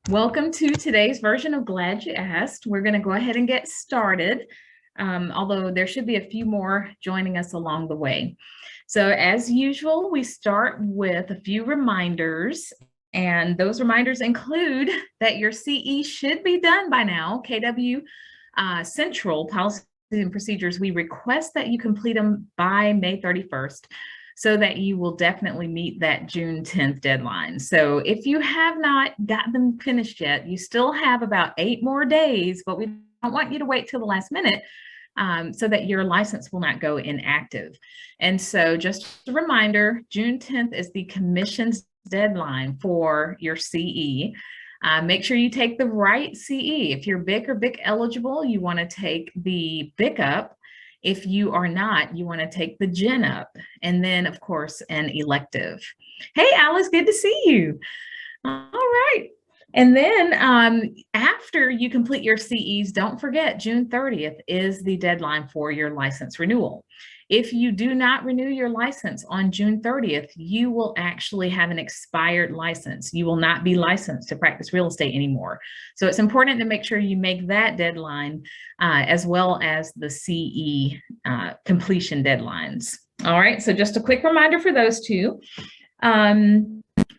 Welcome to today's version of Glad You Asked. We're going to go ahead and get started, although there should be a few more joining us along the way. So as usual, we start with a few reminders, and those reminders include that your CE should be done by now. KW Central Policies and Procedures, we request that you complete them by May 31st. So that you will definitely meet that June 10th deadline. So if you have not got them finished yet, you still have about 8 more days, but we don't want you to wait till the last minute so that your license will not go inactive. And so just a reminder, June 10th is the commission's deadline for your CE. Make sure you take the right CE. If you're BIC or BIC eligible, you want to take the BIC up. If you are not, you want to take the Gen up, and then, of course, an elective. Hey, Alice, good to see you. All right. And then after you complete your CEs, don't forget June 30th is the deadline for your license renewal. If you do not renew your license on June 30th, you will actually have an expired license. You will not be licensed to practice real estate anymore. So it's important to make sure you make that deadline as well as the CE completion deadlines. All right, so just a quick reminder for those two.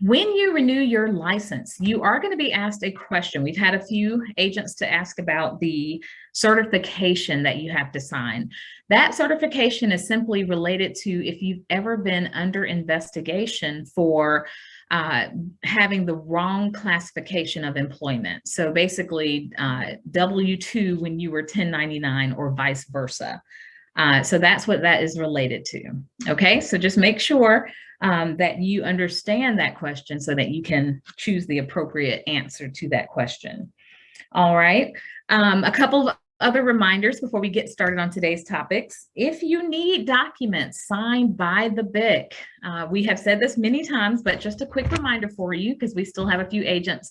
When you renew your license, you are going to be asked a question. We've had a few agents to ask about the certification that you have to sign. That certification is simply related to if you've ever been under investigation for having the wrong classification of employment. So basically W-2 when you were 1099 or vice versa. So that's what that is related to. Okay, so just make sure that you understand that question so that you can choose the appropriate answer to that question. All right, a couple of other reminders before we get started on today's topics. If you need documents signed by the BIC, we have said this many times, but just a quick reminder for you because we still have a few agents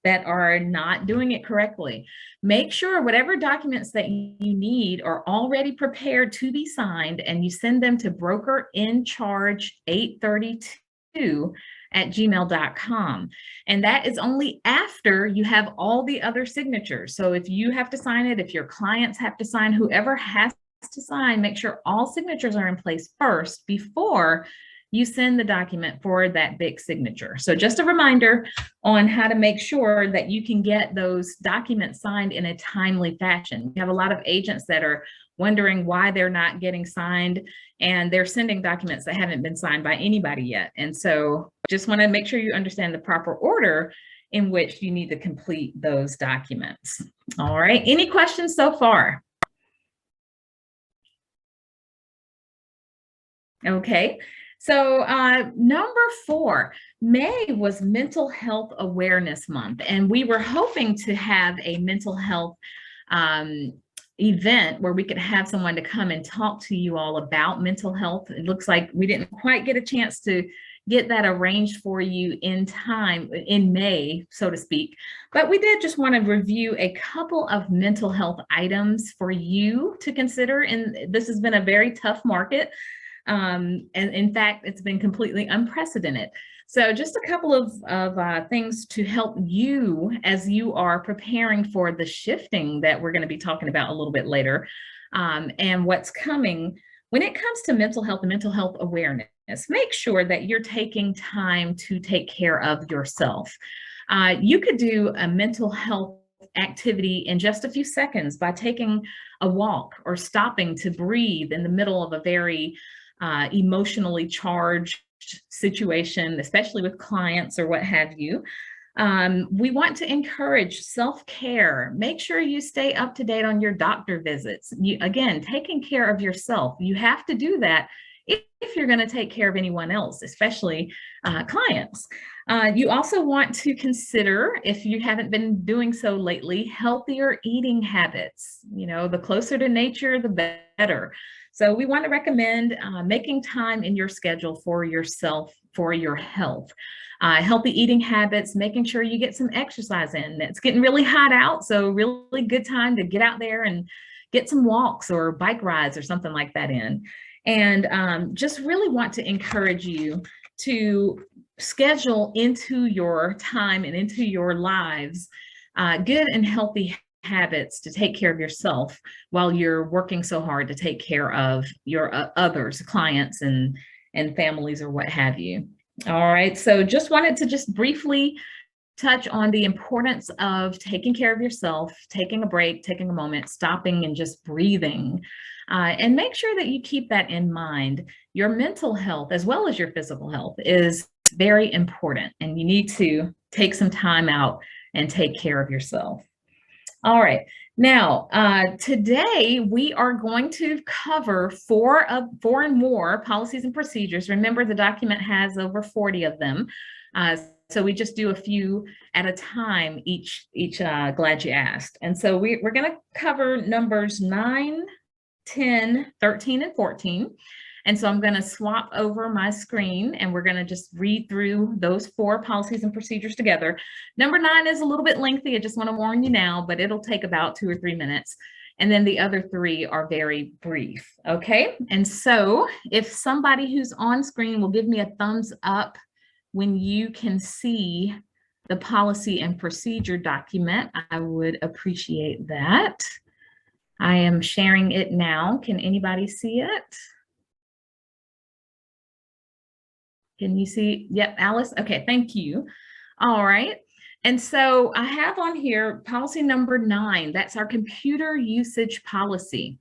that are not doing it correctly. Make sure whatever documents that you need are already prepared to be signed, and you send them to brokerinCharge832@gmail.com. And that is only after you have all the other signatures. So if you have to sign it, if your clients have to sign, whoever has to sign, make sure all signatures are in place first before you send the document for that BIC signature. So just a reminder on how to make sure that you can get those documents signed in a timely fashion. We have a lot of agents that are wondering why they're not getting signed, and they're sending documents that haven't been signed by anybody yet. And so just want to make sure you understand the proper order in which you need to complete those documents. All right, any questions so far? Okay. So number 4, May was Mental Health Awareness Month, and we were hoping to have a mental health event where we could have someone to come and talk to you all about mental health. It looks like we didn't quite get a chance to get that arranged for you in time in May, so to speak, but we did just want to review a couple of mental health items for you to consider. And this has been a very tough market. And in fact, it's been completely unprecedented. So just a couple of things to help you as you are preparing for the shifting that we're going to be talking about a little bit later, and what's coming when it comes to mental health and mental health awareness. Make sure that you're taking time to take care of yourself. You could do a mental health activity in just a few seconds by taking a walk or stopping to breathe in the middle of a very emotionally charged situation, especially with clients or what have you. We want to encourage self-care. Make sure you stay up to date on your doctor visits. Again, taking care of yourself. You have to do that if you're going to take care of anyone else, especially clients. You also want to consider, if you haven't been doing so lately, healthier eating habits. You know, the closer to nature, the better. So we want to recommend making time in your schedule for yourself, for your health. Healthy eating habits, making sure you get some exercise in. It's getting really hot out, so really good time to get out there and get some walks or bike rides or something like that in. And just really want to encourage you to schedule into your time and into your lives good and healthy habits to take care of yourself while you're working so hard to take care of your others, clients and families or what have you. All right, so just wanted to just briefly touch on the importance of taking care of yourself, taking a break, taking a moment, stopping and just breathing. And make sure that you keep that in mind. Your mental health, as well as your physical health, is very important, and you need to take some time out and take care of yourself. All right. Now, today we are going to cover four and more policies and procedures. Remember, the document has over 40 of them. So we just do a few at a time each glad you asked. And so we're going to cover numbers 9, 10, 13, and 14. And so I'm going to swap over my screen and we're going to just read through those 4 policies and procedures together. Number 9 is a little bit lengthy. I just want to warn you now, but it'll take about 2 or 3 minutes. And then the other 3 are very brief. Okay. And so if somebody who's on screen will give me a thumbs up when you can see the policy and procedure document, I would appreciate that. I am sharing it now. Can anybody see it? Can you see? Yep, Alice. Okay, thank you. All right. And so I have on here policy number 9. That's our computer usage policy.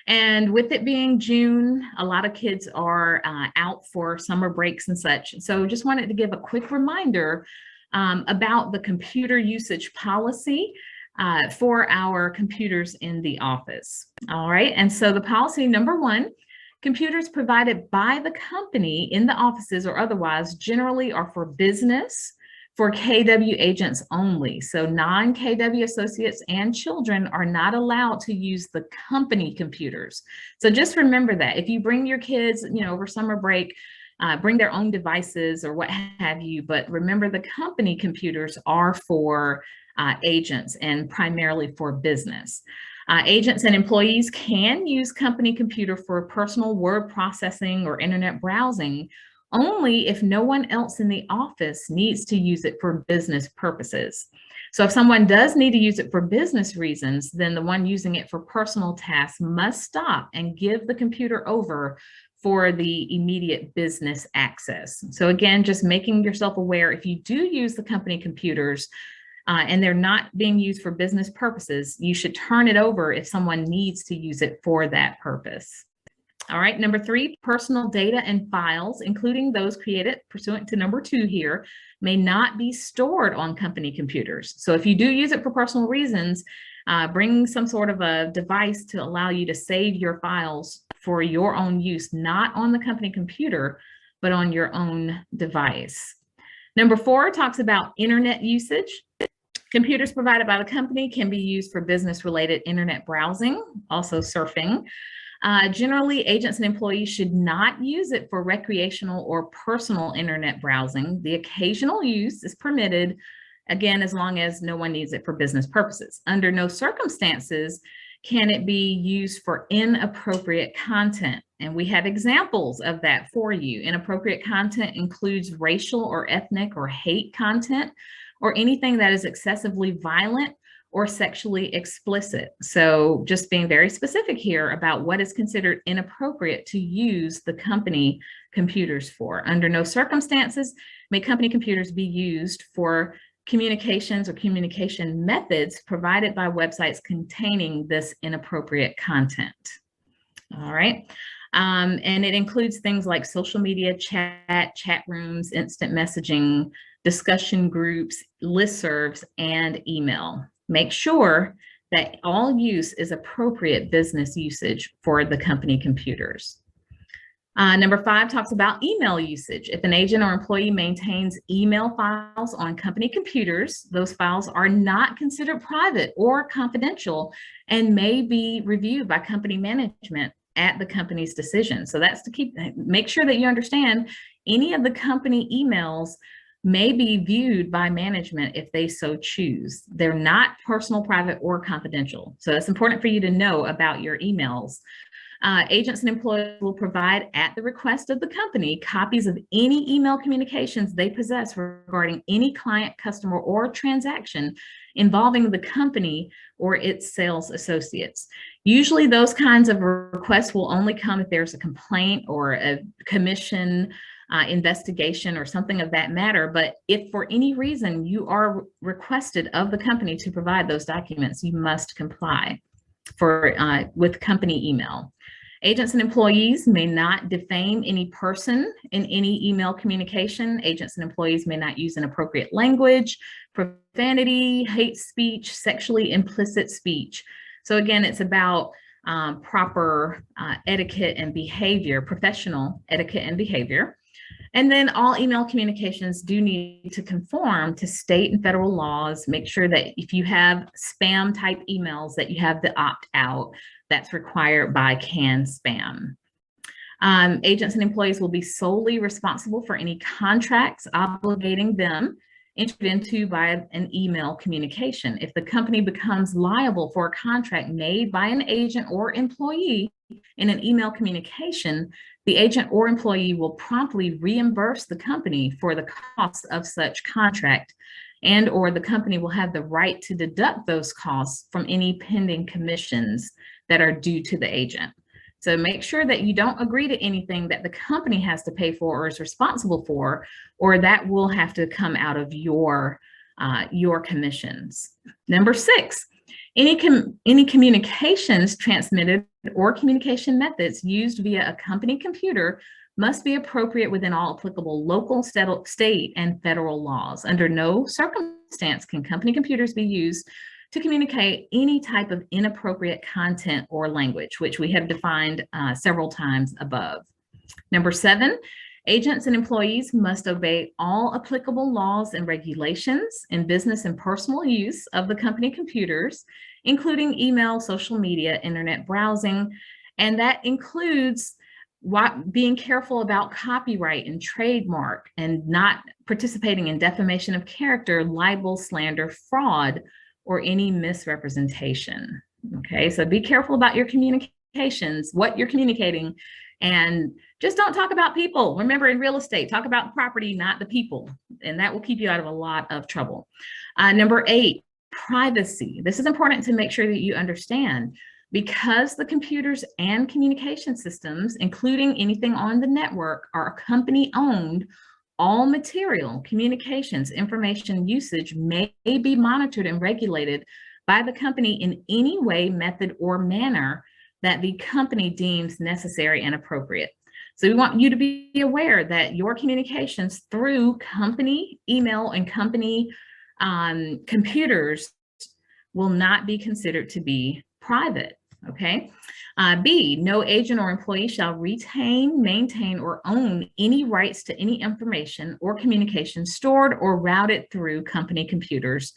And with it being June, a lot of kids are out for summer breaks and such. So just wanted to give a quick reminder about the computer usage policy for our computers in the office. All right. And so the policy number 1, computers provided by the company in the offices or otherwise generally are for business, for KW agents only. So non-KW associates and children are not allowed to use the company computers. So just remember that if you bring your kids, over summer break, bring their own devices or what have you, but remember the company computers are for agents and primarily for business. Agents and employees can use company computer for personal word processing or internet browsing only if no one else in the office needs to use it for business purposes. So if someone does need to use it for business reasons, then the one using it for personal tasks must stop and give the computer over for the immediate business access. So again, just making yourself aware, if you do use the company computers, and they're not being used for business purposes, you should turn it over if someone needs to use it for that purpose. All right, number 3, personal data and files, including those created pursuant to number 2 here, may not be stored on company computers. So if you do use it for personal reasons, bring some sort of a device to allow you to save your files for your own use, not on the company computer, but on your own device. Number 4 talks about internet usage. Computers provided by the company can be used for business-related internet browsing, also surfing. Generally, agents and employees should not use it for recreational or personal internet browsing. The occasional use is permitted, again, as long as no one needs it for business purposes. Under no circumstances can it be used for inappropriate content. And we have examples of that for you. Inappropriate content includes racial or ethnic or hate content, or anything that is excessively violent or sexually explicit. So just being very specific here about what is considered inappropriate to use the company computers for. Under no circumstances may company computers be used for communications or communication methods provided by websites containing this inappropriate content. All right. And it includes things like social media, chat rooms, instant messaging, discussion groups, listservs, and email. Make sure that all use is appropriate business usage for the company computers. Number 5 talks about email usage. If an agent or employee maintains email files on company computers, those files are not considered private or confidential and may be reviewed by company management at the company's decision. So that's to make sure that you understand any of the company emails may be viewed by management if they so choose. They're not personal, private, or confidential. So it's important for you to know about your emails. Agents and employees will provide, at the request of the company, copies of any email communications they possess regarding any client, customer, or transaction involving the company or its sales associates. Usually those kinds of requests will only come if there's a complaint or a commission investigation or something of that matter. But if for any reason you are requested of the company to provide those documents, you must comply with company email. Agents and employees may not defame any person in any email communication. Agents and employees may not use inappropriate language, profanity, hate speech, sexually implicit speech. So again, it's about proper etiquette and behavior, professional etiquette and behavior. And then all email communications do need to conform to state and federal laws. Make sure that if you have spam type emails that you have the opt out that's required by CAN-SPAM. Agents and employees will be solely responsible for any contracts obligating them entered into by an email communication. If the company becomes liable for a contract made by an agent or employee in an email communication, the agent or employee will promptly reimburse the company for the costs of such contract, and or the company will have the right to deduct those costs from any pending commissions that are due to the agent. So make sure that you don't agree to anything that the company has to pay for or is responsible for, or that will have to come out of your commissions. Number 6, any communications transmitted or communication methods used via a company computer must be appropriate within all applicable local, state, and federal laws. Under no circumstance can company computers be used to communicate any type of inappropriate content or language, which we have defined several times above. Number 7, agents and employees must obey all applicable laws and regulations in business and personal use of the company computers, including email, social media, internet browsing, and that includes being careful about copyright and trademark and not participating in defamation of character, libel, slander, fraud, or any misrepresentation. Okay, so be careful about your communications, what you're communicating, and just don't talk about people. Remember, in real estate, talk about the property, not the people, and that will keep you out of a lot of trouble. Number 8, privacy. This is important to make sure that you understand. Because the computers and communication systems, including anything on the network, are company owned, all material, communications, information usage may be monitored and regulated by the company in any way, method, or manner that the company deems necessary and appropriate. So we want you to be aware that your communications through company email and company computers will not be considered to be private. Okay. B, no agent or employee shall retain, maintain, or own any rights to any information or communication stored or routed through company computers.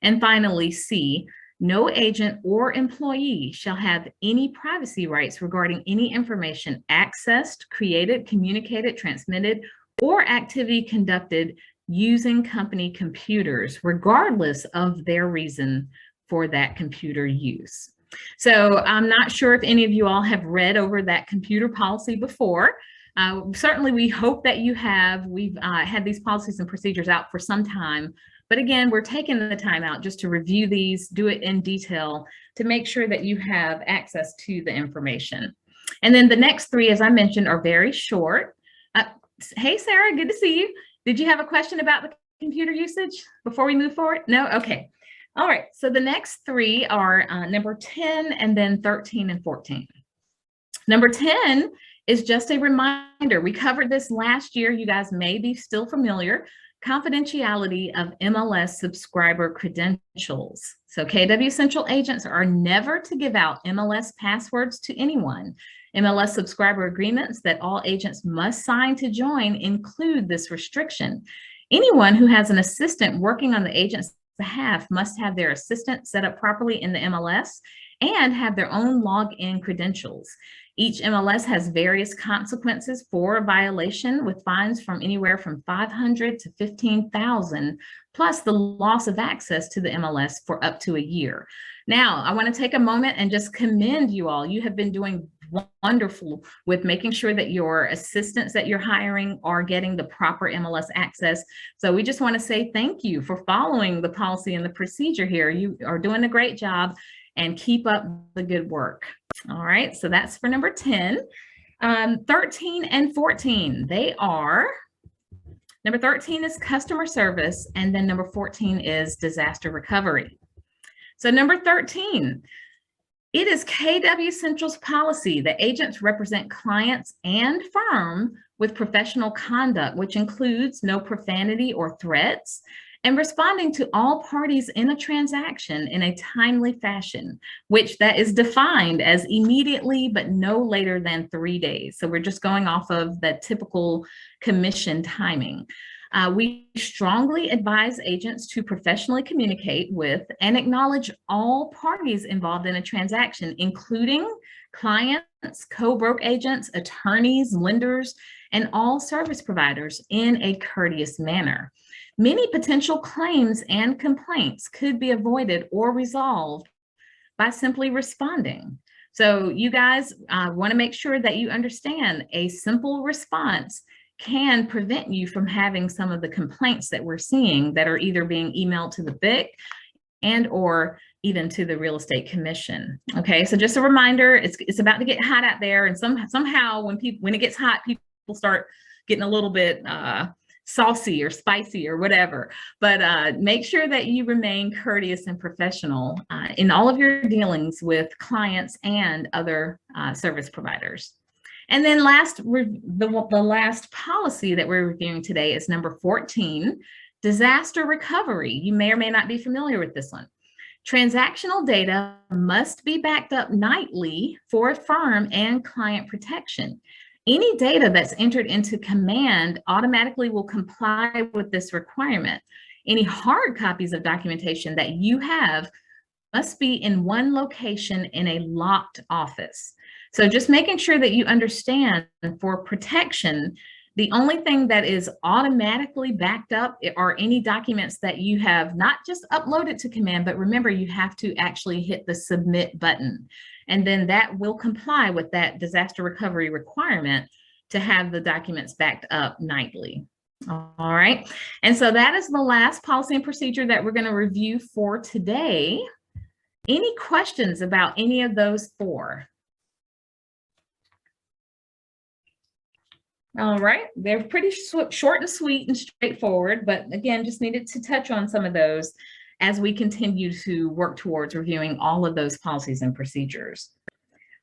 And finally, C, no agent or employee shall have any privacy rights regarding any information accessed, created, communicated, transmitted, or activity conducted using company computers, regardless of their reason for that computer use. So I'm not sure if any of you all have read over that computer policy before. Certainly, we hope that you have. We've had these policies and procedures out for some time. But again, we're taking the time out just to review these, do it in detail to make sure that you have access to the information. And then the next 3, as I mentioned, are very short. Hey, Sarah, good to see you. Did you have a question about the computer usage before we move forward? No? Okay. All right, so the next 3 are number 10 and then 13 and 14. Number 10 is just a reminder. We covered this last year. You guys may be still familiar. Confidentiality of MLS subscriber credentials. So KW Central agents are never to give out MLS passwords to anyone. MLS subscriber agreements that all agents must sign to join include this restriction. Anyone who has an assistant working on the agent's behalf must have their assistant set up properly in the MLS and have their own login credentials. Each MLS has various consequences for a violation, with fines from anywhere from $500 to $15,000, plus the loss of access to the MLS for up to a year. Now, I want to take a moment and just commend you all. You have been doing wonderful with making sure that your assistants that you're hiring are getting the proper MLS access. So we just want to say thank you for following the policy and the procedure here. You are doing a great job, and keep up the good work. All right, so that's for number 10. 13 and 14, they are, number 13 is customer service, and then number 14 is disaster recovery. So number 13, it is KW Central's policy that agents represent clients and firm with professional conduct, which includes no profanity or threats, and responding to all parties in a transaction in a timely fashion, which that is defined as immediately, but no later than 3 days. So we're just going off of the typical commission timing. We strongly advise agents to professionally communicate with and acknowledge all parties involved in a transaction, including clients, co-broke agents, attorneys, lenders, and all service providers in a courteous manner. Many potential claims and complaints could be avoided or resolved by simply responding. So you guys want to make sure that you understand a simple response can prevent you from having some of the complaints that we're seeing that are either being emailed to the BIC and or even to the real estate commission. Okay, so just a reminder, it's about to get hot out there, and somehow when it gets hot, people start getting a little bit saucy or spicy or whatever, but make sure that you remain courteous and professional in all of your dealings with clients and other service providers. And then the last policy that we're reviewing today is number 14, disaster recovery. You may or may not be familiar with this one. Transactional data must be backed up nightly for firm and client protection. Any data that's entered into command automatically will comply with this requirement. Any hard copies of documentation that you have must be in one location in a locked office. So just making sure that you understand, for protection, the only thing that is automatically backed up are any documents that you have not just uploaded to command, but remember, you have to actually hit the submit button. And then that will comply with that disaster recovery requirement to have the documents backed up nightly. All right. And so that is the last policy and procedure that we're going to review for today. Any questions about any of those four? All right, they're pretty short and sweet and straightforward, but again, just needed to touch on some of those as we continue to work towards reviewing all of those policies and procedures.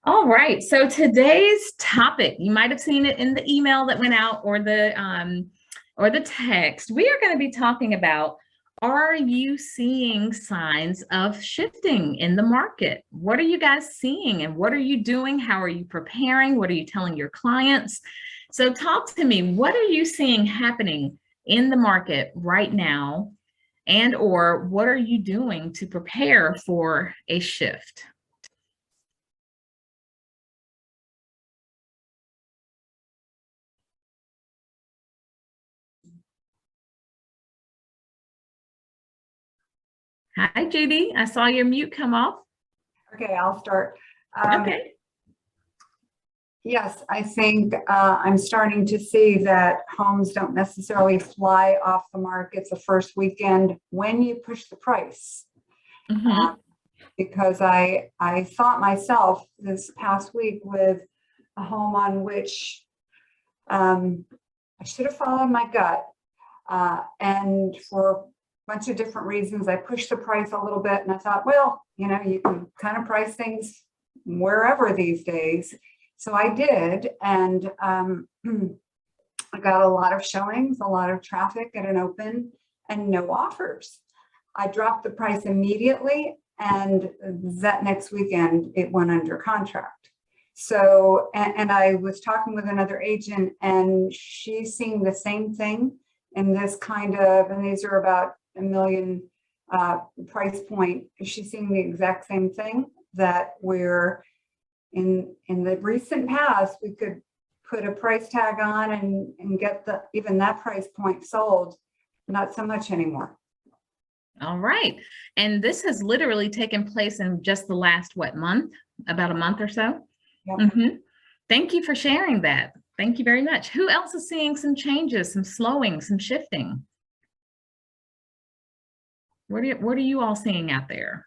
All right, so today's topic, you might have seen it in the email that went out or the text. We are going to be talking about, are you seeing signs of shifting in the market? What are you guys seeing, and what are you doing? How are you preparing? What are you telling your clients? So talk to me, what are you seeing happening in the market right now, and or what are you doing to prepare for a shift? Hi, Judy. I saw your mute come off. Okay, I'll start. Okay. Yes, I think I'm starting to see that homes don't necessarily fly off the market the first weekend when you push the price. Because I thought myself this past week with a home on which I should have followed my gut. And for a bunch of different reasons, I pushed the price a little bit, and I thought, well, you know, you can kind of price things wherever these days. So I did, and I got a lot of showings, a lot of traffic at an open, and no offers. I dropped the price immediately, and that next weekend it went under contract. So, and I was talking with another agent, and she's seeing the same thing in this kind of, and these are about $1 million price point. She's seeing the exact same thing, that we're in the recent past, we could put a price tag on and get even that price point sold. Not so much anymore. All right. And this has literally taken place in just the last, what, month? About a month or so? Yep. Thank you for sharing that. Thank you very much. Who else is seeing some changes, some slowing, some shifting? What are you all seeing out there?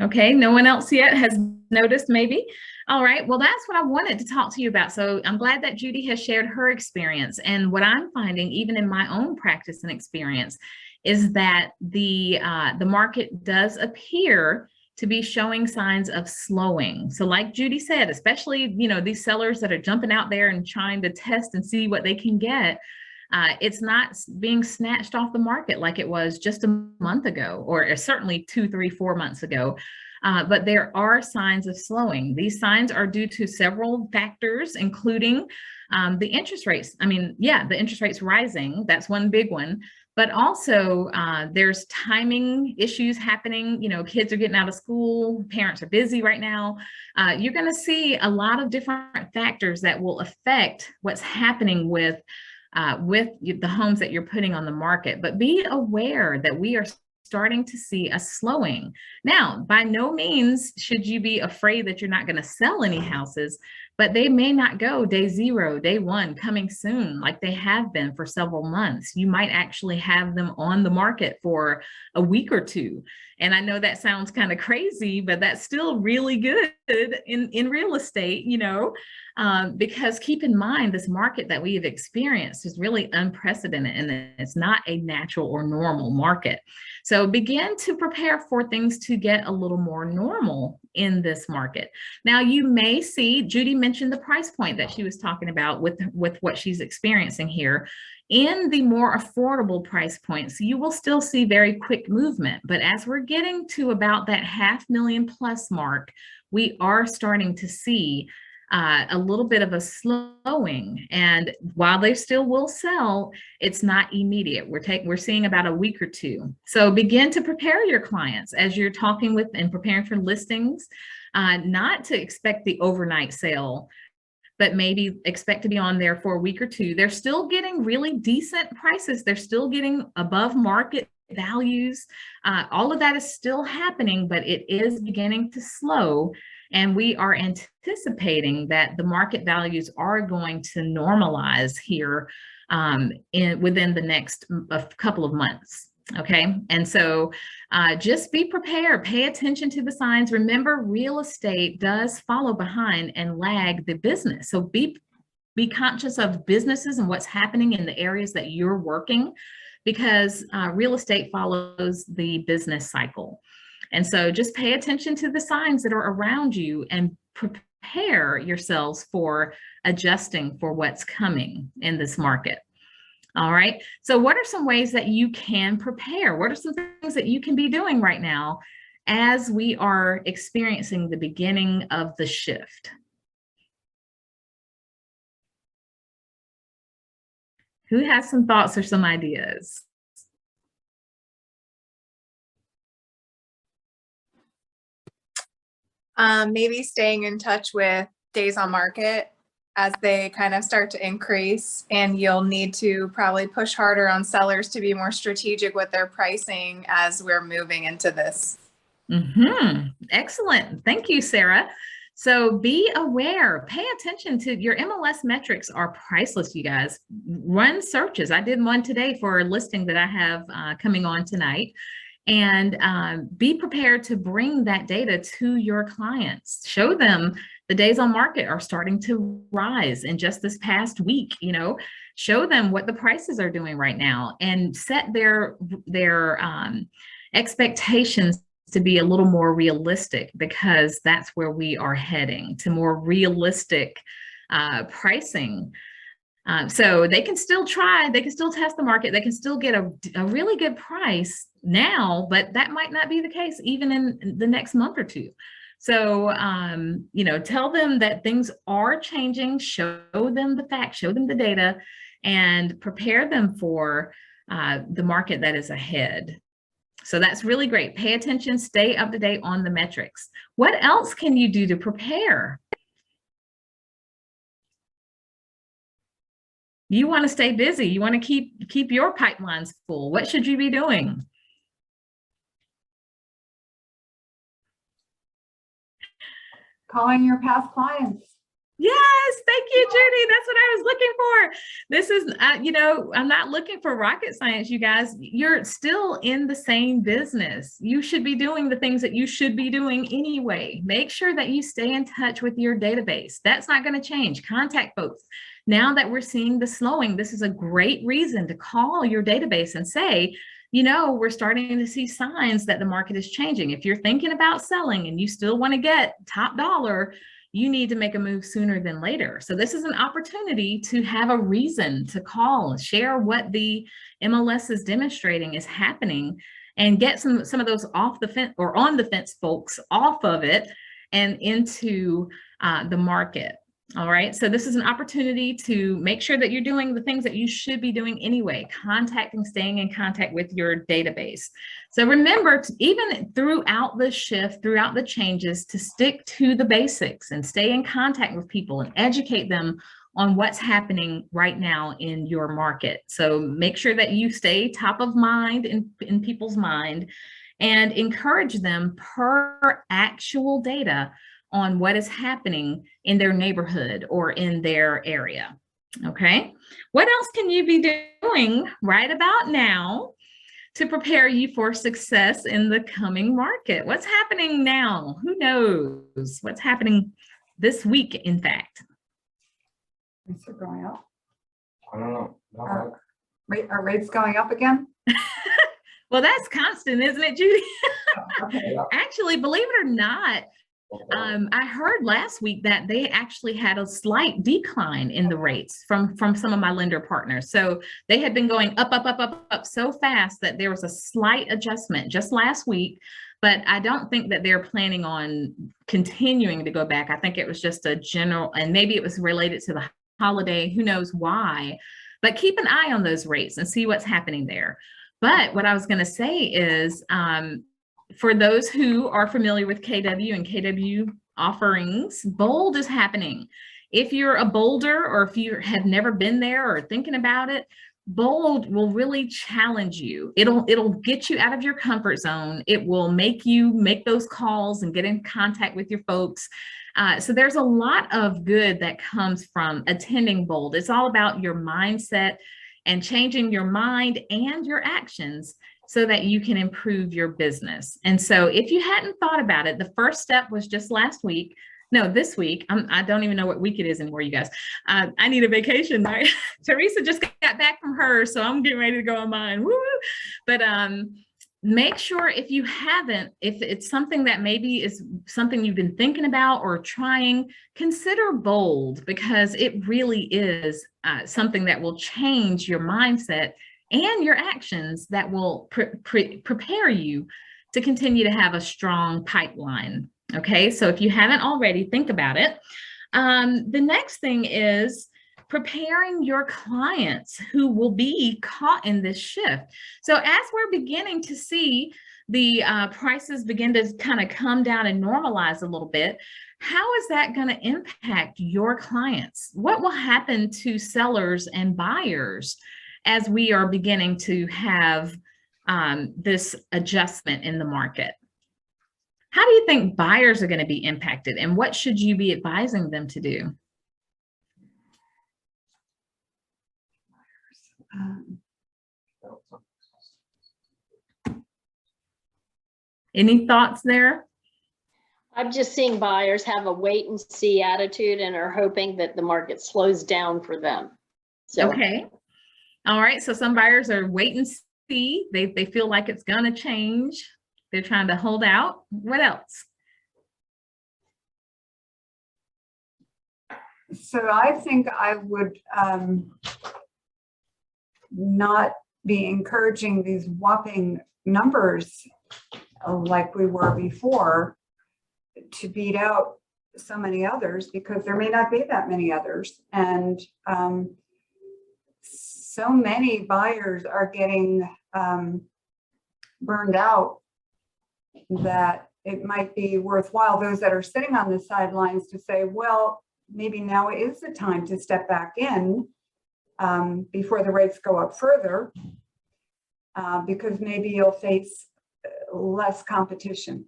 Okay, no one else yet has noticed maybe. All right, well, that's what I wanted to talk to you about. So I'm glad that Judy has shared her experience. And what I'm finding, even in my own practice and experience, is that the market does appear to be showing signs of slowing. So like Judy said, especially, these sellers that are jumping out there and trying to test and see what they can get, it's not being snatched off the market like it was just a month ago, or certainly 2, 3, 4 months ago. But there are signs of slowing. These signs are due to several factors, including the interest rates. I mean, yeah, the interest rates rising. That's one big one. But also there's timing issues happening. Kids are getting out of school. Parents are busy right now. You're going to see a lot of different factors that will affect what's happening with the homes that you're putting on the market. But be aware that we are starting to see a slowing. Now, by no means should you be afraid that you're not going to sell any houses, but they may not go day 0, day 1, coming soon, like they have been for several months. You might actually have them on the market for a week or 2. And I know that sounds kind of crazy, but that's still really good in real estate, because keep in mind, this market that we have experienced is really unprecedented, and it's not a natural or normal market. So begin to prepare for things to get a little more normal in this market. Now, you may see, Judy mentioned the price point that she was talking about with what she's experiencing here. In the more affordable price points, you will still see very quick movement. But as we're getting to about that $500,000+ mark, we are starting to see a little bit of a slowing. And while they still will sell, it's not immediate. We're seeing about a week or 2. So begin to prepare your clients as you're talking with and preparing for listings, not to expect the overnight sale, but maybe expect to be on there for a week or 2. They're still getting really decent prices. They're still getting above market values. All of that is still happening, but it is beginning to slow. And we are anticipating that the market values are going to normalize here within the next couple of months. Okay. And so just be prepared, pay attention to the signs. Remember, real estate does follow behind and lag the business. So be conscious of businesses and what's happening in the areas that you're working, because real estate follows the business cycle. And so just pay attention to the signs that are around you and prepare yourselves for adjusting for what's coming in this market. All right. So what are some ways that you can prepare? What are some things that you can be doing right now as we are experiencing the beginning of the shift? Who has some thoughts or some ideas? Maybe staying in touch with days on market as they kind of start to increase, and you'll need to probably push harder on sellers to be more strategic with their pricing as we're moving into this. Excellent. Thank you, Sarah. So be aware, pay attention to your MLS metrics are priceless, you guys. Run searches. I did one today for a listing that I have coming on tonight. And be prepared to bring that data to your clients. Show them the days on market are starting to rise in just this past week. Show them what the prices are doing right now, and set their expectations to be a little more realistic, because that's where we are heading, to more realistic pricing. So they can still they can still test the market, they can still get a really good price now, but that might not be the case even in the next month or 2. So, tell them that things are changing, show them the facts, show them the data, and prepare them for the market that is ahead. So that's really great. Pay attention, stay up to date on the metrics. What else can you do to prepare? You want to stay busy. You want to keep your pipelines full. What should you be doing? calling your past clients. Yes, thank you, Judy. That's what I was looking for. This is, you know, I'm not looking for rocket science, you guys. You're still in the same business. You should be doing the things that you should be doing anyway. Make sure that you stay in touch with your database. That's not going to change. Contact folks. Now that we're seeing the slowing, this is a great reason to call your database and say, you know, we're starting to see signs that the market is changing. If you're thinking about selling and you still want to get top dollar, you need to make a move sooner than later. So this is an opportunity to have a reason to call, share what the MLS is demonstrating is happening, and get some of those off the fence or on the fence folks off of it and into the market. All right, so this is an opportunity to make sure that you're doing the things that you should be doing anyway, contacting, staying in contact with your database. So remember, even throughout the shift, throughout the changes, to stick to the basics and stay in contact with people and educate them on what's happening right now in your market. So make sure that you stay top of mind in people's mind and encourage them per actual data on what is happening in their neighborhood or in their area. Okay, what else can you be doing right about now to prepare you for success in the coming market? What's happening now? Who knows what's happening this week, in fact? Rates are going up. I don't know. Are rates going up again? Well, that's constant, isn't it, Judy? Okay. Actually, believe it or not, I heard last week that they actually had a slight decline in the rates from some of my lender partners. So they had been going up so fast that there was a slight adjustment just last week, but I don't think that they're planning on continuing to go back. I think it was just a general, and maybe it was related to the holiday, who knows why, but keep an eye on those rates and see what's happening there. But what I was going to say is, for those who are familiar with KW and KW offerings, Bold is happening. If you're a bolder or if you have never been there or thinking about it, Bold will really challenge you. It'll get you out of your comfort zone. It will make you make those calls and get in contact with your folks. So there's a lot of good that comes from attending Bold. It's all about your mindset and changing your mind and your actions so that you can improve your business. And so if you hadn't thought about it, the first step was just last week. No, this week. I don't even know what week it is anymore, you guys. I need a vacation, right? Teresa just got back from hers, so I'm getting ready to go on mine. Woo! But make sure if you haven't, if it's something that maybe is something you've been thinking about or trying, consider Bold, because it really is something that will change your mindset and your actions that will prepare you to continue to have a strong pipeline. Okay, so if you haven't already, think about it. The next thing is preparing your clients who will be caught in this shift. So as we're beginning to see the prices begin to kind of come down and normalize a little bit, how is that going to impact your clients? What will happen to sellers and buyers as we are beginning to have this adjustment in the market? How do you think buyers are going to be impacted, and what should you be advising them to do? Any thoughts there? I'm just seeing buyers have a wait and see attitude and are hoping that the market slows down for them. So, okay. All right. So some buyers are wait and see. They feel like it's going to change. They're trying to hold out. What else? So I think I would not be encouraging these whopping numbers like we were before to beat out so many others, because there may not be that many others. And so many buyers are getting burned out that it might be worthwhile, those that are sitting on the sidelines, to say, well, maybe now is the time to step back in before the rates go up further, because maybe you'll face less competition.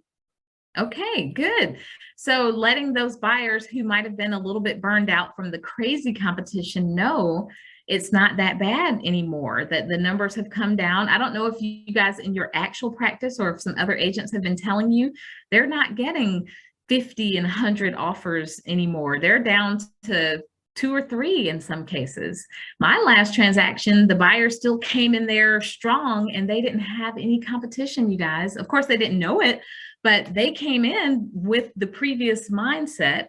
Okay, good. So letting those buyers who might have been a little bit burned out from the crazy competition know it's not that bad anymore, that the numbers have come down. I don't know if you guys in your actual practice or if some other agents have been telling you, they're not getting 50 and 100 offers anymore. They're down to 2 or 3 in some cases. My last transaction, the buyer still came in there strong and they didn't have any competition, you guys. Of course, they didn't know it, but they came in with the previous mindset.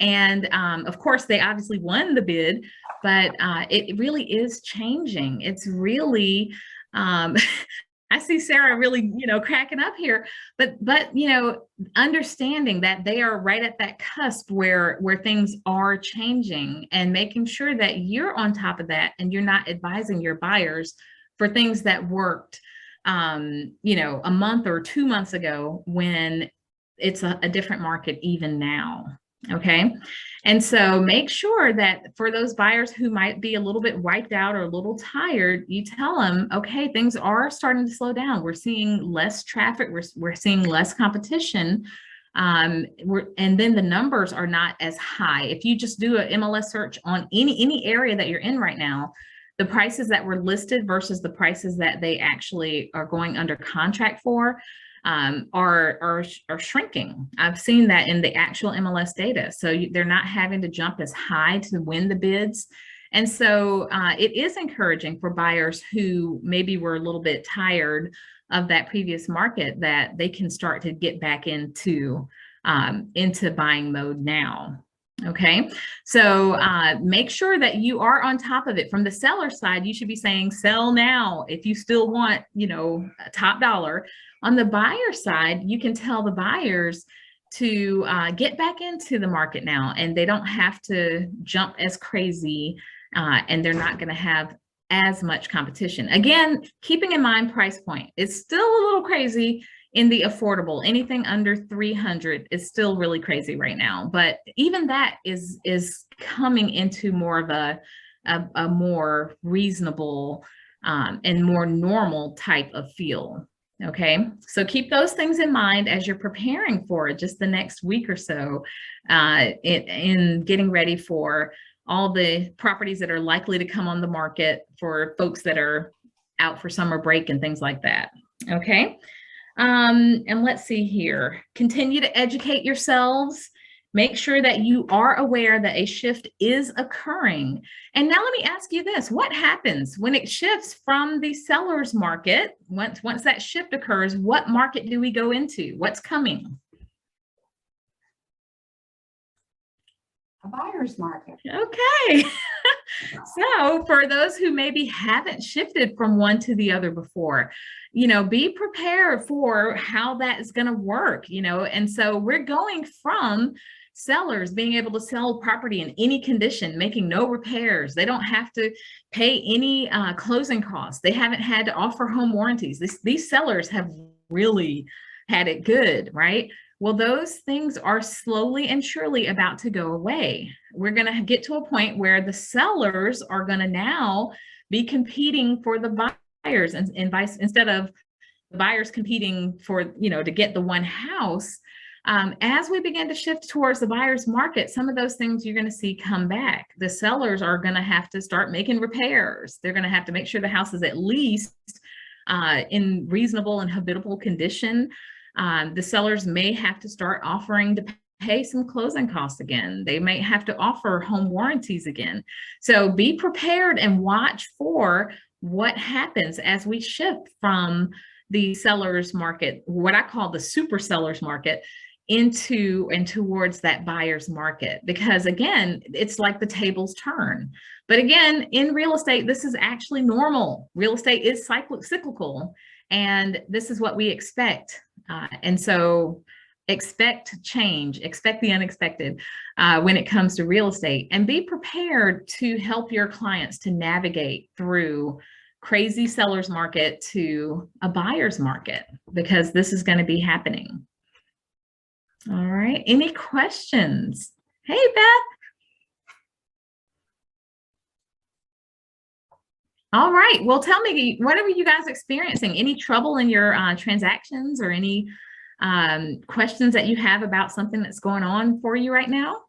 And of course, they obviously won the bid, but it really is changing. It's really, I see Sarah really, cracking up here, but understanding that they are right at that cusp where things are changing, and making sure that you're on top of that and you're not advising your buyers for things that worked, a month or 2 months ago when it's a different market even now. Okay. And so make sure that for those buyers who might be a little bit wiped out or a little tired, you tell them, okay, things are starting to slow down. We're seeing less traffic. We're seeing less competition. And then the numbers are not as high. If you just do an MLS search on any area that you're in right now, the prices that were listed versus the prices that they actually are going under contract for are shrinking. I've seen that in the actual MLS data. So they're not having to jump as high to win the bids. And so it is encouraging for buyers who maybe were a little bit tired of that previous market, that they can start to get back into buying mode now. Okay, so make sure that you are on top of it. From the seller side, you should be saying sell now if you still want, top dollar. On the buyer side, you can tell the buyers to get back into the market now, and they don't have to jump as crazy, and they're not going to have as much competition. Again, keeping in mind price point, it's still a little crazy in the affordable. Anything under 300 is still really crazy right now, but even that is coming into more of a more reasonable and more normal type of feel. Okay, so keep those things in mind as you're preparing for just the next week or so in getting ready for all the properties that are likely to come on the market for folks that are out for summer break and things like that. Okay. And let's see here. Continue to educate yourselves. Make sure that you are aware that a shift is occurring. And now let me ask you this. What happens when it shifts from the seller's market? Once that shift occurs, what market do we go into? What's coming? A buyer's market. Okay. So for those who maybe haven't shifted from one to the other before, be prepared for how that is going to work, and so we're going from sellers being able to sell property in any condition, making no repairs. They don't have to pay any closing costs. They haven't had to offer home warranties. These sellers have really had it good, right? Well, those things are slowly and surely about to go away. We're going to get to a point where the sellers are going to now be competing for the buyers, and instead of the buyers competing for, to get the one house. As we begin to shift towards the buyer's market, some of those things you're going to see come back. The sellers are going to have to start making repairs. They're going to have to make sure the house is at least in reasonable and habitable condition. The sellers may have to start offering to pay some closing costs again. They may have to offer home warranties again. So be prepared and watch for what happens as we shift from the seller's market, what I call the super seller's market, into and towards that buyer's market. Because again, it's like the tables turn. But again, in real estate, this is actually normal. Real estate is cyclical, and this is what we expect. And so expect change, expect the unexpected when it comes to real estate, and be prepared to help your clients to navigate through crazy seller's market to a buyer's market, because this is going to be happening. All right. Any questions? Hey, Beth. All right. Well, tell me, what are you guys experiencing? Any trouble in your transactions, or any questions that you have about something that's going on for you right now?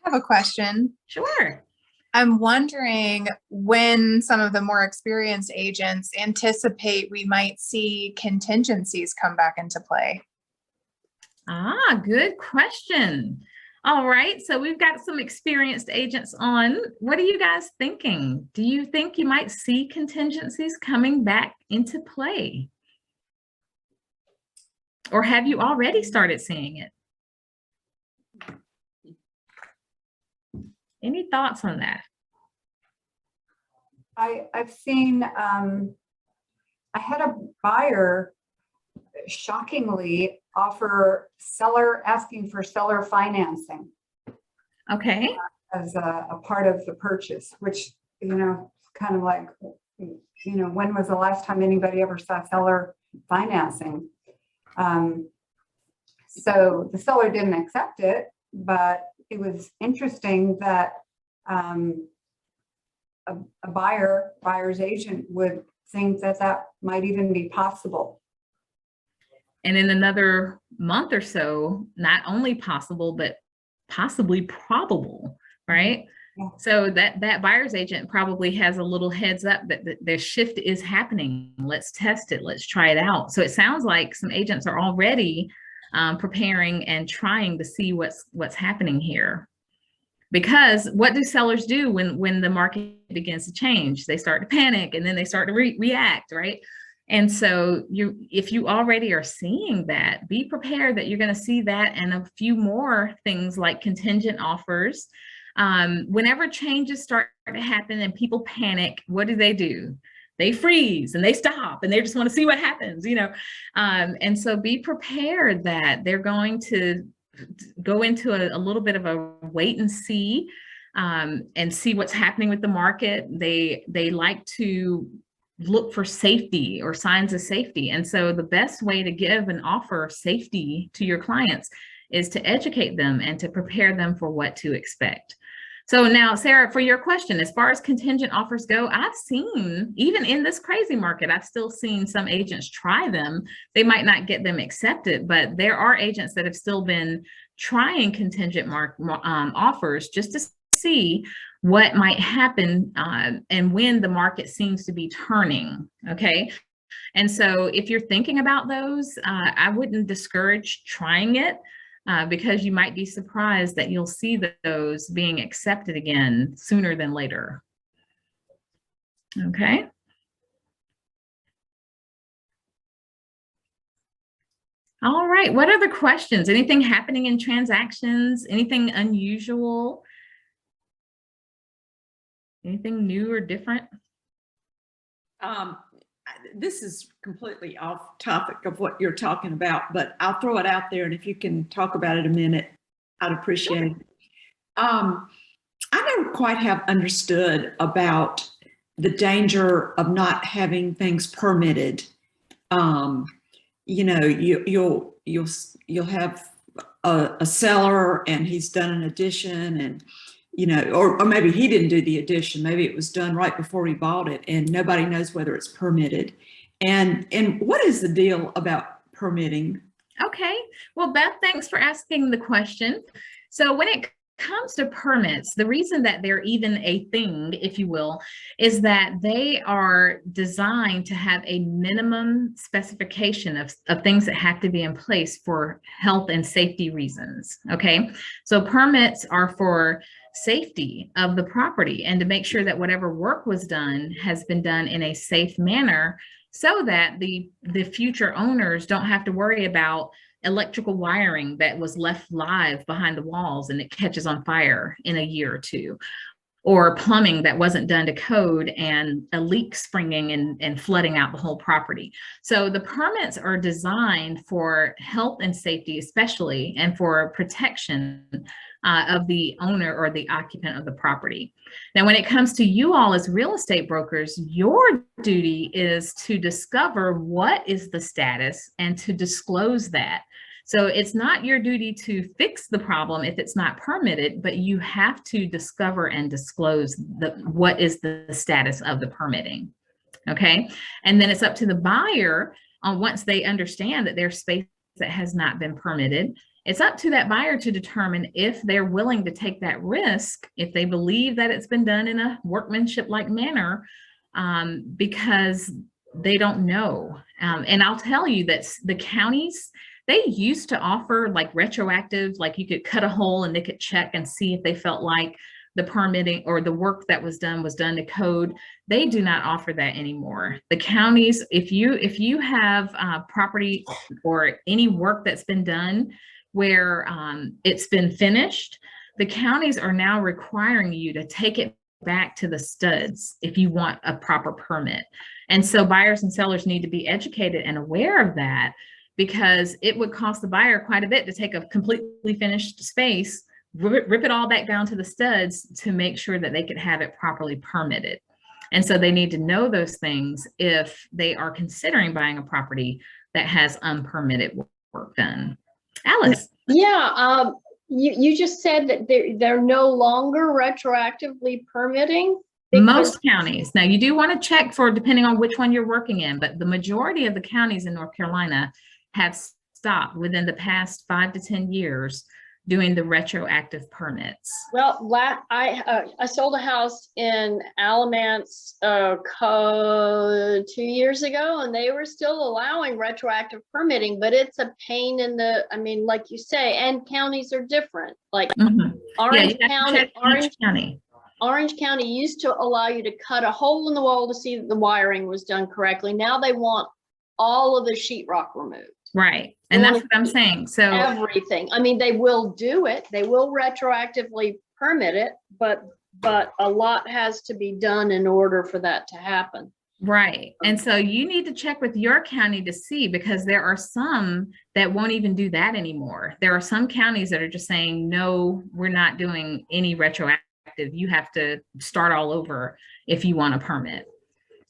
I have a question. Sure. I'm wondering when some of the more experienced agents anticipate we might see contingencies come back into play. Ah, good question. All right, so we've got some experienced agents on. What are you guys thinking? Do you think you might see contingencies coming back into play? Or have you already started seeing it? Any thoughts on that? I've seen, I had a buyer shockingly asking for seller financing Okay. as a part of the purchase, which, kind of like, when was the last time anybody ever saw seller financing? So the seller didn't accept it, but it was interesting that a buyer's agent would think that that might even be possible. And in another month or so, not only possible, but possibly probable, right? Yeah. So that buyer's agent probably has a little heads up that the shift is happening. Let's test it. Let's try it out. So it sounds like some agents are already preparing and trying to see what's happening here. Because what do sellers do when the market begins to change? They start to panic and then they start to react, right? And so if you already are seeing that, be prepared that you're going to see that and a few more things like contingent offers. Whenever changes start to happen and people panic, what do? They freeze and they stop and they just want to see what happens, and so be prepared that they're going to go into a little bit of a wait and see, and see what's happening with the market. They like to look for safety or signs of safety. And so the best way to give an offer of safety to your clients is to educate them and to prepare them for what to expect. So now, Sarah, for your question, as far as contingent offers go, I've seen, even in this crazy market, I've still seen some agents try them. They might not get them accepted, but there are agents that have still been trying contingent offers just to see what might happen and when the market seems to be turning, okay? And so if you're thinking about those, I wouldn't discourage trying it. Because you might be surprised that you'll see those being accepted again sooner than later. Okay. All right. What other questions? Anything happening in transactions? Anything unusual? Anything new or different? This is completely off topic of what you're talking about, but I'll throw it out there, and if you can talk about it a minute, I'd appreciate it. I never quite have understood about the danger of not having things permitted. You'll have a seller and he's done an addition, and or maybe he didn't do the addition. Maybe it was done right before he bought it and nobody knows whether it's permitted. And what is the deal about permitting? Okay. Well, Beth, thanks for asking the question. So when it comes to permits, the reason that they're even a thing, if you will, is that they are designed to have a minimum specification of things that have to be in place for health and safety reasons. Okay. So permits are for safety of the property and to make sure that whatever work was done has been done in a safe manner so that the future owners don't have to worry about electrical wiring that was left live behind the walls and it catches on fire in a year or two, or plumbing that wasn't done to code and a leak springing and flooding out the whole property. So the permits are designed for health and safety, especially, and for protection of the owner or the occupant of the property. Now, when it comes to you all as real estate brokers, your duty is to discover what is the status and to disclose that. So it's not your duty to fix the problem if it's not permitted, but you have to discover and disclose what is the status of the permitting. Okay. And then it's up to the buyer once they understand that there's space that has not been permitted. It's up to that buyer to determine if they're willing to take that risk, if they believe that it's been done in a workmanship-like manner, because they don't know. And I'll tell you that the counties, they used to offer like retroactive, like you could cut a hole and they could check and see if they felt like the permitting or the work that was done to code. They do not offer that anymore. The counties, if you have property or any work that's been done where it's been finished, the counties are now requiring you to take it back to the studs if you want a proper permit. And so buyers and sellers need to be educated and aware of that, because it would cost the buyer quite a bit to take a completely finished space, rip it all back down to the studs to make sure that they could have it properly permitted. And so they need to know those things if they are considering buying a property that has unpermitted work done. Alice. Yeah, you just said that they're no longer retroactively permitting. Most counties. Now you do want to check for, depending on which one you're working in, but the majority of the counties in North Carolina have stopped within the past 5 to 10 years doing the retroactive permits. Well, I sold a house in Alamance 2 years ago, and they were still allowing retroactive permitting, but it's a pain in the, I mean, like you say, and counties are different. Like Orange County. Orange County used to allow you to cut a hole in the wall to see that the wiring was done correctly. Now they want all of the sheetrock removed. Right. And that's what I'm saying. So everything. I mean, they will do it. They will retroactively permit it, but a lot has to be done in order for that to happen. Right. And so you need to check with your county to see, because there are some that won't even do that anymore. There are some counties that are just saying, no, we're not doing any retroactive. You have to start all over if you want a permit.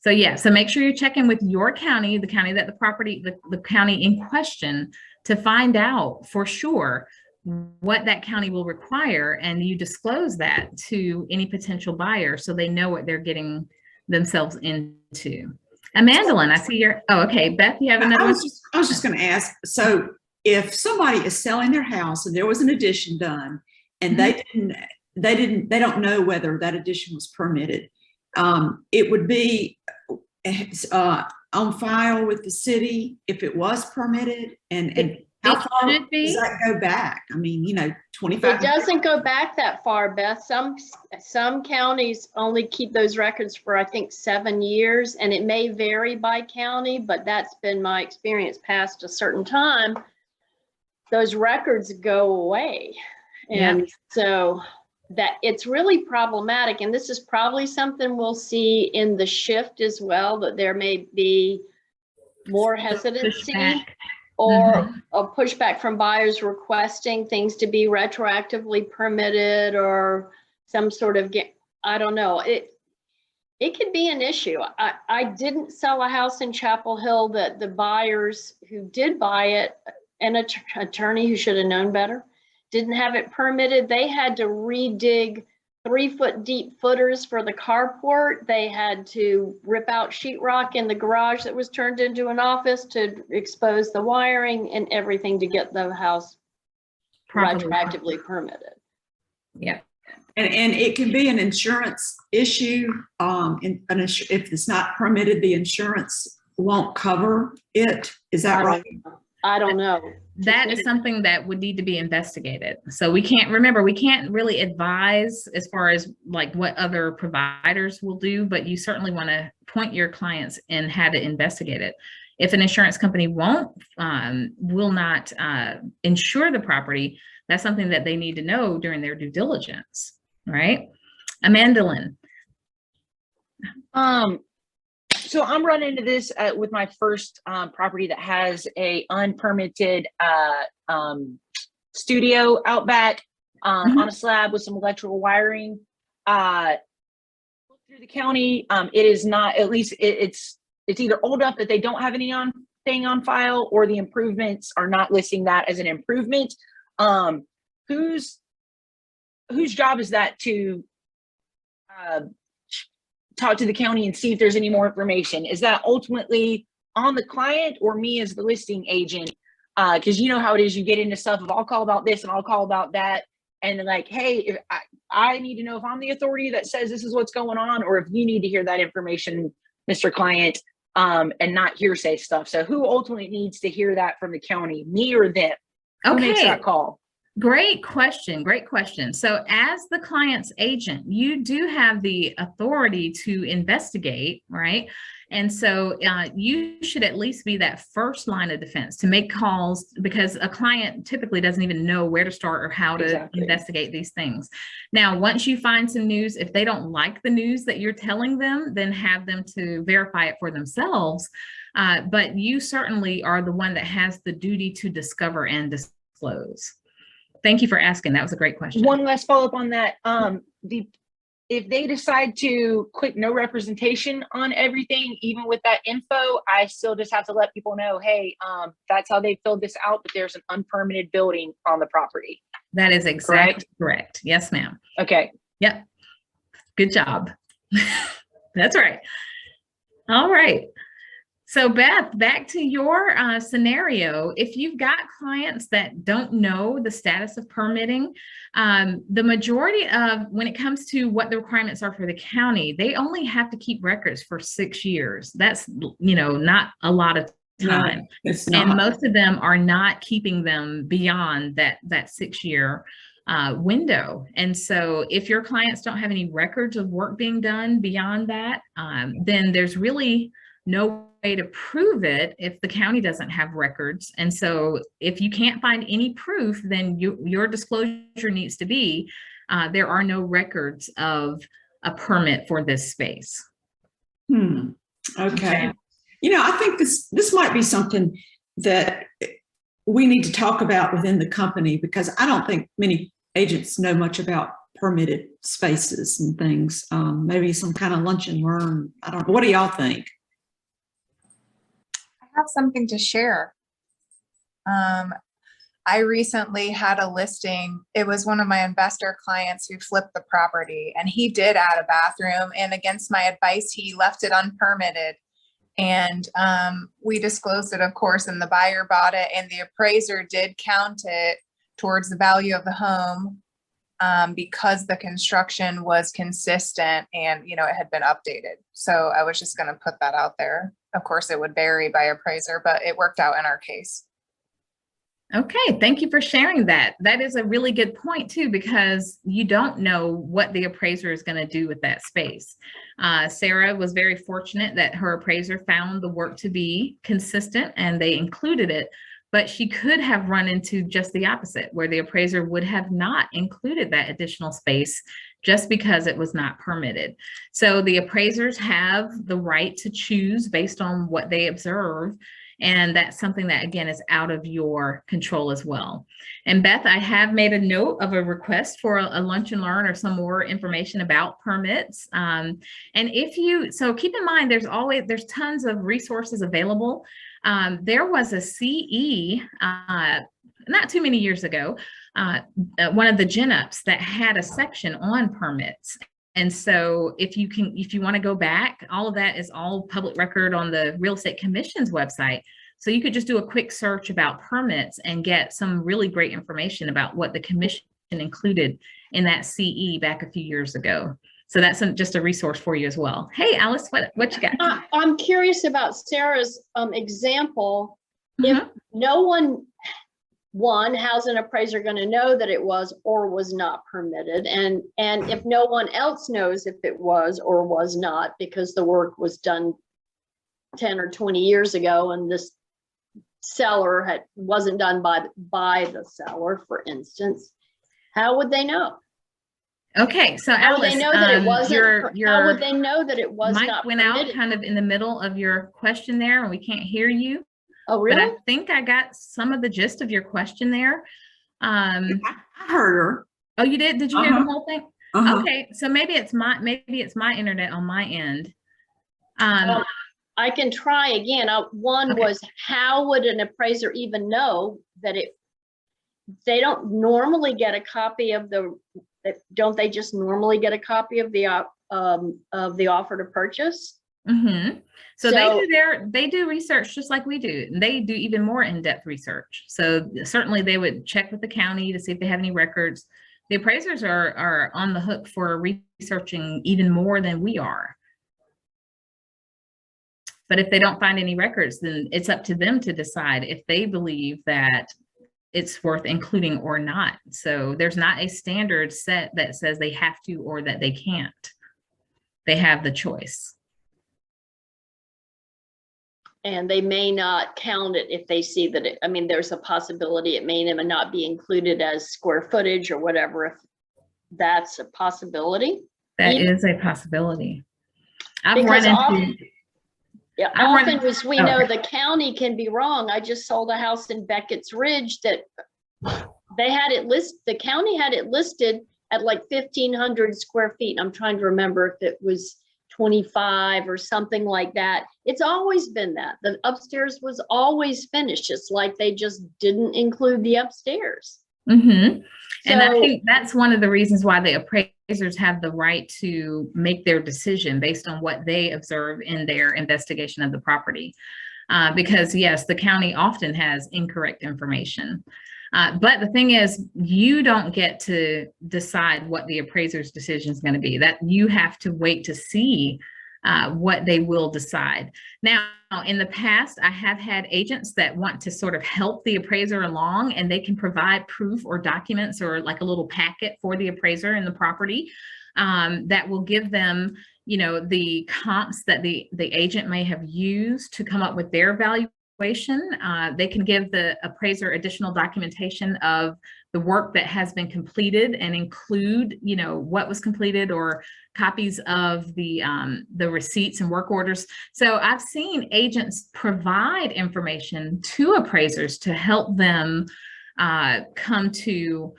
So yeah, so make sure you're checking with your county, the county that the property, the county in question, to find out for sure what that county will require, and you disclose that to any potential buyer so they know what they're getting themselves into. Amandalyn, I see your, oh, okay. Beth, you have another one? I was just going to ask, so if somebody is selling their house and there was an addition done and they don't know whether that addition was permitted, it would be on file with the city if it was permitted, and how far does that go back? I mean, 25. It doesn't go back that far, Beth. Some counties only keep those records for, I think, 7 years, and it may vary by county, but that's been my experience. Past a certain time, those records go away. And so that it's really problematic. And this is probably something we'll see in the shift as well, that there may be more hesitancy or a pushback from buyers requesting things to be retroactively permitted, or some sort of, I don't know. It could be an issue. I didn't sell a house in Chapel Hill that the buyers who did buy it, an attorney who should have known better, didn't have it permitted. They had to redig 3-foot deep footers for the carport. They had to rip out sheetrock in the garage that was turned into an office to expose the wiring and everything to get the house retroactively permitted. Yeah. And it can be an insurance issue. If it's not permitted, the insurance won't cover it. Is that right? I don't know. That is something that would need to be investigated. So we can't really advise as far as like what other providers will do, but you certainly want to point your clients in how to investigate it. If an insurance company will not insure the property, that's something that they need to know during their due diligence, right? Amandalyn. So I'm running into this with my first property that has a unpermitted studio out back on a slab with some electrical wiring. Through the county, it is not, at least it's either old enough that they don't have anything on file, or the improvements are not listing that as an improvement. Whose job is that to talk to the county and see if there's any more information? Is that ultimately on the client or me as the listing agent? Because you know how it is, you get into stuff of I'll call about this and I'll call about that. And like, hey, if I need to know if I'm the authority that says this is what's going on, or if you need to hear that information, Mr. Client, and not hearsay stuff. So who ultimately needs to hear that from the county, me or them? Who makes that call? Great question. Great question. So as the client's agent, you do have the authority to investigate, right? And so you should at least be that first line of defense to make calls, because a client typically doesn't even know where to start or how to investigate these things. Now, once you find some news, if they don't like the news that you're telling them, then have them to verify it for themselves. But you certainly are the one that has the duty to discover and disclose. Thank you for asking. That was a great question. One last follow-up on that. If they decide to click no representation on everything, even with that info, I still just have to let people know, hey, that's how they filled this out, but there's an unpermitted building on the property. That is exactly correct. Yes, ma'am. Okay. Yep. Good job. That's right. All right. So Beth, back to your scenario. If you've got clients that don't know the status of permitting, the majority of, when it comes to what the requirements are for the county, they only have to keep records for 6 years. That's, not a lot of time. No, it's not. And most of them are not keeping them beyond that 6-year window. And so if your clients don't have any records of work being done beyond that, then there's really no way to prove it if the county doesn't have records. And so if you can't find any proof, then your disclosure needs to be, there are no records of a permit for this space. Okay. I think this might be something that we need to talk about within the company, because I don't think many agents know much about permitted spaces and things. Maybe some kind of lunch and learn. I don't know. What do y'all think? Have something to share. I recently had a listing. It was one of my investor clients who flipped the property, and he did add a bathroom, and against my advice, he left it unpermitted. And we disclosed it, of course, and the buyer bought it, and the appraiser did count it towards the value of the home because the construction was consistent and, it had been updated. So I was just going to put that out there. Of course, it would vary by appraiser, but it worked out in our case. Okay, thank you for sharing that. That is a really good point too, because you don't know what the appraiser is going to do with that space. Sarah was very fortunate that her appraiser found the work to be consistent and they included it, but she could have run into just the opposite, where the appraiser would have not included that additional space just because it was not permitted. So the appraisers have the right to choose based on what they observe. And that's something that, again, is out of your control as well. And Beth, I have made a note of a request for a lunch and learn or some more information about permits. And so keep in mind, there's tons of resources available. There was a CE, not too many years ago, one of the GenUps that had a section on permits. And so if you want to go back, all of that is all public record on the Real Estate Commission's website. So you could just do a quick search about permits and get some really great information about what the commission included in that CE back a few years ago. So that's just a resource for you as well. Hey, Alice, what you got? I'm curious about Sarah's example. If no one, how's an appraiser going to know that it was or was not permitted? And if no one else knows if it was or was not, because the work was done 10 or 20 years ago and this seller wasn't done by the seller, for instance, how would they know? Okay, so how Alice, would they know that it wasn't? How would they know that it was not went permitted? out kind of in the middle of your question there, and we can't hear you. Oh, really? But I think I got some of the gist of your question there. I heard her. Oh, you did? Did you hear the whole thing? Okay, so maybe it's my internet on my end. I can try again. One was, how would an appraiser even know that they don't normally get a copy of don't they just normally get a copy of the offer to purchase? So they do research just like we do. And they do even more in-depth research. So certainly they would check with the county to see if they have any records. The appraisers are on the hook for researching even more than we are. But if they don't find any records, then it's up to them to decide if they believe that it's worth including or not. So there's not a standard set that says they have to or that they can't. They have the choice. And they may not count it if they see that I mean, there's a possibility it may not be included as square footage or whatever, if that's a possibility. That is a possibility. Often, as we know, the county can be wrong. I just sold a house in Beckett's Ridge that they had it the county had it listed at like 1,500 square feet. I'm trying to remember if it was 25 or something like that. It's always been that. The upstairs was always finished. It's like they just didn't include the upstairs. And I think that's one of the reasons why the appraisers have the right to make their decision based on what they observe in their investigation of the property. Because yes, the county often has incorrect information. But the thing is, you don't get to decide what the appraiser's decision is going to be. That you have to wait to see what they will decide. Now, in the past, I have had agents that want to sort of help the appraiser along, and they can provide proof or documents or like a little packet for the appraiser in the property that will give them, you know, the comps that the agent may have used to come up with their valuation. They can give the appraiser additional documentation of the work that has been completed and include, you know, what was completed or copies of the receipts and work orders. So I've seen agents provide information to appraisers to help them come to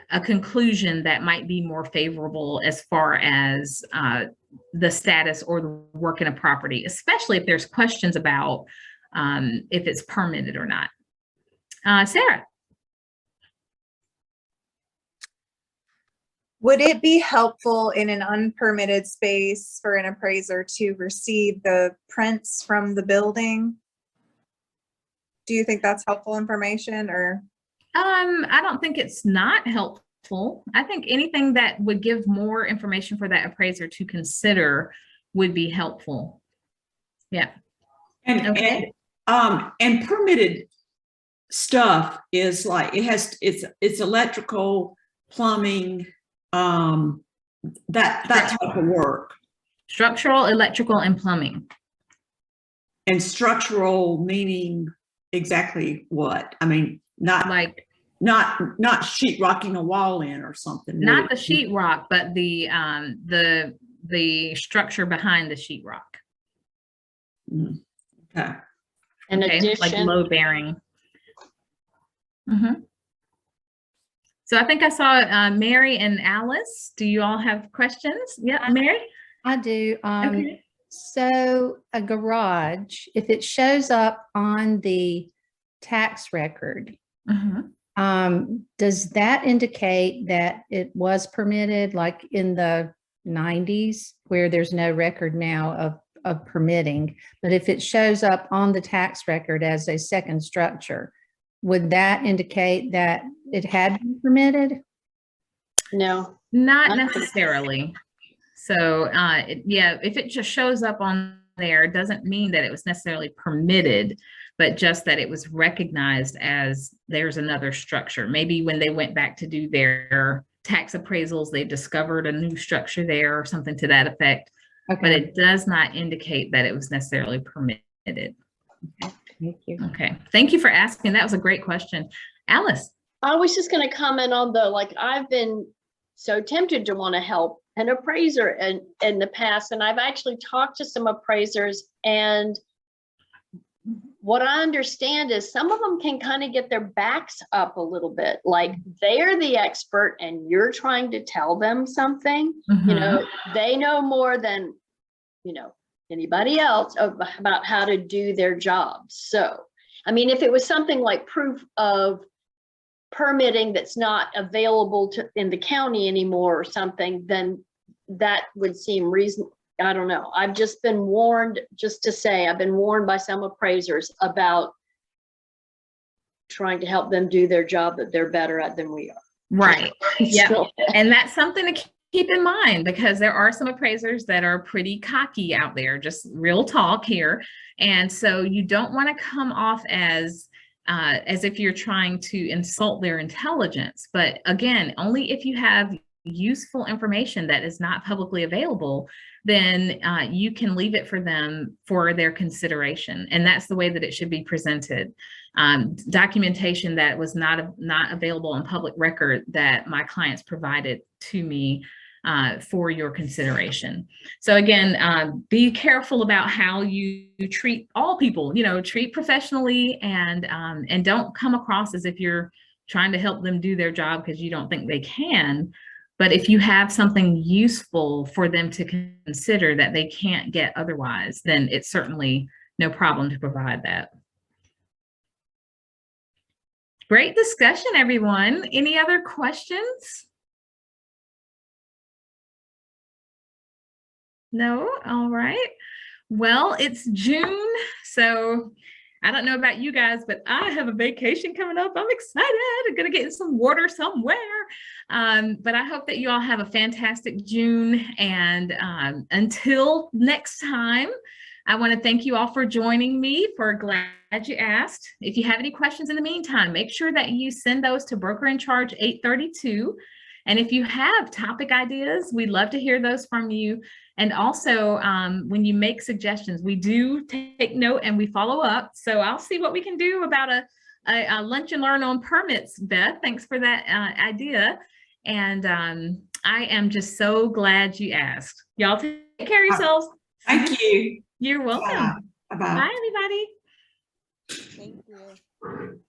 a conclusion that might be more favorable as far as the status or the work in a property, especially if there's questions about if it's permitted or not. Sarah. Would it be helpful in an unpermitted space for an appraiser to receive the prints from the building? Do you think that's helpful information, or? I don't think it's not helpful. I think anything that would give more information for that appraiser to consider would be helpful. Yeah. And permitted stuff is like, it's electrical, plumbing, that type of work. Structural, electrical, and plumbing. And structural meaning exactly what? I mean, not like not sheetrocking a wall in or something. Not the sheetrock, but the structure behind the sheetrock. Okay. In addition, like load bearing. So I think I saw Mary and Alice. Do you all have questions? Yeah, Mary? I do. Okay. So a garage, if it shows up on the tax record, does that indicate that it was permitted, like in the 90s, where there's no record now of permitting? But if it shows up on the tax record as a second structure, would that indicate that it had been permitted? No, not necessarily. So yeah, if it just shows up on there, it doesn't mean that it was necessarily permitted, but just that it was recognized as there's another structure. Maybe when they went back to do their tax appraisals, they discovered a new structure there or something to that effect. Okay. But it does not indicate that it was necessarily permitted. Okay. Thank you. Okay. Thank you for asking. That was a great question. Alice. I was just going to comment on I've been so tempted to want to help an appraiser in the past, and I've actually talked to some appraisers, and what I understand is some of them can kind of get their backs up a little bit, like they're the expert and you're trying to tell them something. You know, they know more than, you know, anybody else about how to do their job. So, I mean, if it was something like proof of permitting that's not available in the county anymore or something, then that would seem reasonable. I don't know. I've just been warned, just to say, I've been warned by some appraisers about trying to help them do their job that they're better at than we are. Right. Yeah. So, And that's something to keep in mind, because there are some appraisers that are pretty cocky out there, just real talk here. And so you don't want to come off as if you're trying to insult their intelligence. But again, only if you have useful information that is not publicly available, then you can leave it for them for their consideration. And that's the way that it should be presented. Documentation that was not available on public record that my clients provided to me for your consideration. So again, be careful about how you treat all people, treat professionally, and don't come across as if you're trying to help them do their job because you don't think they can. But if you have something useful for them to consider that they can't get otherwise, then it's certainly no problem to provide that. Great discussion, everyone. Any other questions? No? All right. Well, it's June, so I don't know about you guys, but I have a vacation coming up. I'm excited. I'm going to get in some water somewhere. But I hope that you all have a fantastic June. And until next time, I want to thank you all for joining me for Glad You Asked. If you have any questions in the meantime, make sure that you send those to Broker in Charge 832. And if you have topic ideas, we'd love to hear those from you. And also, when you make suggestions, we do take note and we follow up. So I'll see what we can do about a lunch and learn on permits, Beth. Thanks for that idea. And I am just so glad you asked. Y'all take care of yourselves. Thank you. You're welcome. Bye. Bye-bye. Bye, everybody. Thank you.